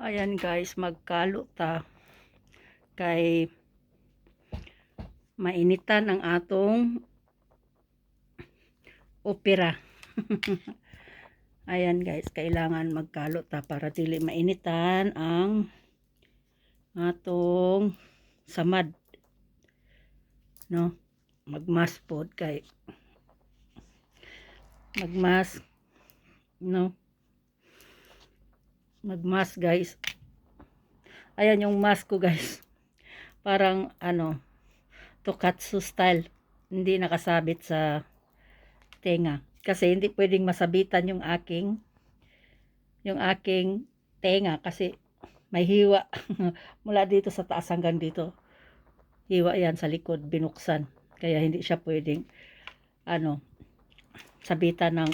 Ayan guys, magkalo ta kay mainitan ang atong opera. Ayan guys, kailangan magkalo ta para dili mainitan ang atong samad, no? Magmas pod kay magmas, no? Magmas guys. Ayan yung mask ko guys. Parang tokatsu style. Hindi nakasabit sa tenga. Kasi hindi pwedeng masabitan yung aking tenga kasi may hiwa. Mula dito sa taas hanggang dito. Hiwa yan sa likod, binuksan. Kaya hindi siya pwedeng sabitan ng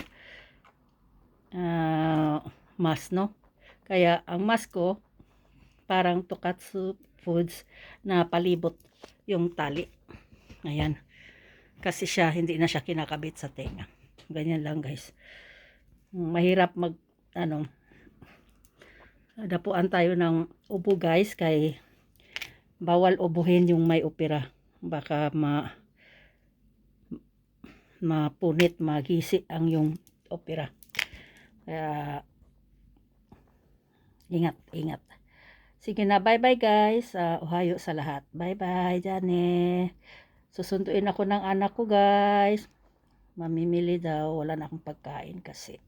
mask, no? Kaya ang mask ko parang Tokatsu Foods na palibot yung tali. Ayan. Kasi siya, hindi na siya kinakabit sa tenga. Ganyan lang guys. Mahirap dapuan tayo ng ubo guys, kay bawal ubuhin yung may opera. Baka mapunit, magisi ang yung opera. Kaya ingat. Sige na, bye-bye guys. Ohayo sa lahat. Bye-bye, Jane. Susunduin ako ng anak ko guys. Mamimili daw. Wala na akong pagkain kasi.